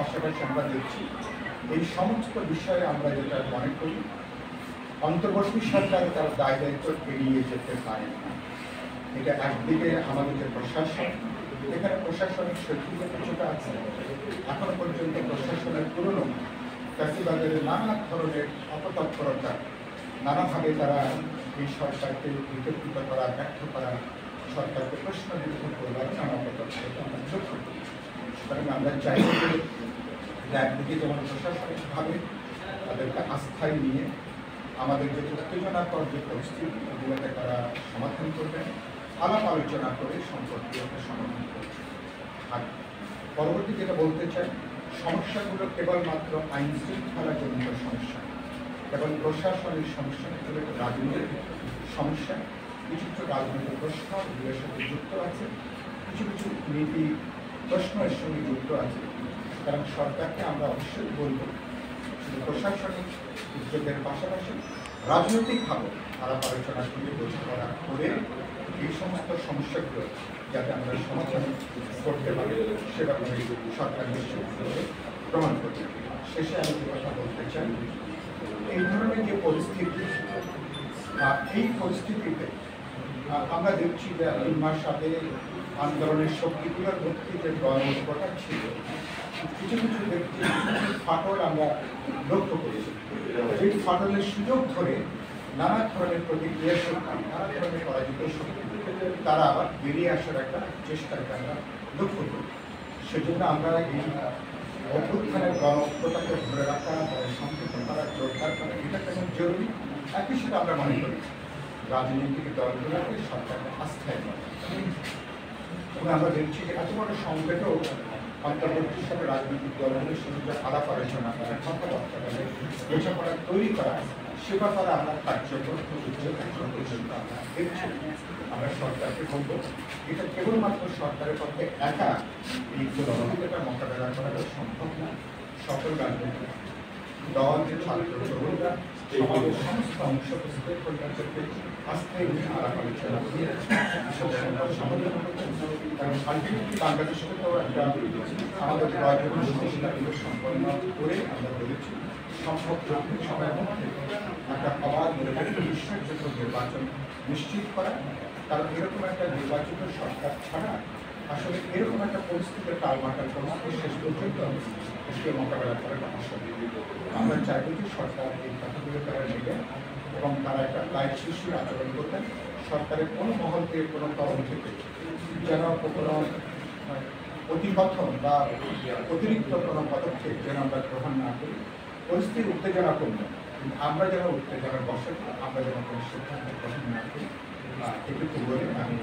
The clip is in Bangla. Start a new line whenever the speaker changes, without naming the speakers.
পাশাপাশি আমরা দেখছি এই সমস্ত বিষয়ে আমরা যেটা মনে করি অন্তর্বর্তী সরকার তার দায় দায়িত্ব এড়িয়ে যেতে পারে না। এটা একদিকে আমাদের যে প্রশাসন, এখানে প্রশাসনিক শৈথিল্য কিছুটা আছে। এখনো পর্যন্ত প্রশাসনের পুরনো ফ্যাসিবাদের নানা ধরনের অপতৎপরতা, নানাভাবে তারা এই সরকারকে বিতর্কিত করা, ব্যর্থ করা, সরকারকে প্রশ্নবিদ্ধ করবার নানা অপতৎপরতা আমরা লক্ষ্য করি। সুতরাং আমরা চাই যে একদিকে যেমন প্রশাসনিকভাবে তাদেরকে আস্থায় নিয়ে আমাদের যে উত্তেজনাকর যে পরিস্থিতি এগুলোকে তারা সমাধান করবেন, আলাপ আলোচনা করে সম্পর্কগুলোকে সমাধান করছে। আর পরবর্তী যেটা বলতে চাই, সমস্যাগুলো কেবলমাত্র আইন শৃঙ্খলাজনিত সমস্যা, কেবল প্রশাসনের সমস্যা, এগুলো একটা রাজনৈতিক সমস্যা। কিছু কিছু রাজনৈতিক প্রশ্ন এগুলোর সাথে যুক্ত আছে, কিছু কিছু নীতি প্রশ্ন এর সঙ্গে যুক্ত আছে। কারণ সরকারকে আমরা অবশ্যই বলব শুধু প্রশাসনিক উদ্যোগের পাশাপাশি রাজনৈতিকভাবে আলাপ আলোচনা করে বোঝাপড়া করে এই সমস্ত সমস্যাগুলো যাতে আমরা সমাধান করতে পারি সে ব্যাপারে সরকার নিশ্চিতভাবে প্রমাণ করতে পারি। শেষে আমি যে কথা বলতে চাই, এই ধরনের যে পরিস্থিতি, এই পরিস্থিতিতে আমরা দেখছি যে ৩ মাস আগে আন্দোলনের শক্তিগুলোর মধ্যে যে গণঐক্যটা ছিল, কিছু কিছু ব্যক্তি ফাটল আমরা লক্ষ্য করেছি। এই ফাটলের সুযোগ ধরে নানা ধরনের প্রতিক্রিয়াশীল, নানা ধরনের পরাজিত শক্তি তারা আবার বেরিয়ে আসার একটা চেষ্টাকে আমরা লক্ষ্য করি। সেজন্য আমরা এই অভ্যুত্থানের গণঐক্যতাকে ধরে রাখা, সংক্ষিপ্ত করা, জোরদার করা, এটা কেমন জরুরি। একই সাথে আমরা মনে করি রাজনৈতিক দলগুলোকে সরকারের আস্থায় নয়। এবং আমরা দেখছি যে এত বড় সংকটেও অন্তর্বর্তী হিসাবে রাজনৈতিক দলগুলোর সঙ্গে আলাপ আলোচনা করা, কথাবার্তা বলে বোঝাপড়া তৈরি করা, সে ব্যাপারে আমরা কার্যকর আমরা দেখছি। আমরা সরকারকে বলবো এটা কেবলমাত্র সরকারের পক্ষে একা এই দুর্নীতিটা মোকাবেলা করা সম্ভব না। সকল রাজনৈতিক দল, ছাত্র তরুণরা, সমাজের সমস্ত অংশ স্টেকহোল্ডারদেরকে আস্থায় নিয়ে আলাপ আলোচনা করে সমাধান করতে, কারণ আলটিমেটলি বাংলাদেশকে তো একটা আমাদের প্রয়োজন সংস্কারগুলো সম্পন্ন করে আমরা বলেছি সম্ভব সময়ের মধ্যে একটা অবাধ বিশ্বাসযোগ্য নির্বাচন নিশ্চিত করা। কারণ এরকম একটা নির্বাচিত সরকার ছাড়া আসলে এরকম একটা পরিস্থিতির টালমাটাল পরিস্থিতি শেষ পর্যন্ত দেশকে মোকাবেলা করাটা অসম্ভব। আমরা চাইব যে সরকার এই কথাগুলো তারা নেবেন এবং তারা একটা দায়িত্বশীল আচরণ করতেন। সরকারের কোনো মহল থেকে কোনো তরফ থেকে যেন কোনো প্রতিকথন বা অতিরিক্ত কোনো পদক্ষেপ যেন আমরা গ্রহণ না করি। পরিস্থিতি উত্তেজনা করবো, আমরা যেন উত্তেজনার বসে আমরা যেন কোনো সিদ্ধান্ত গ্রহণ না করি, এটুকু বলে আমি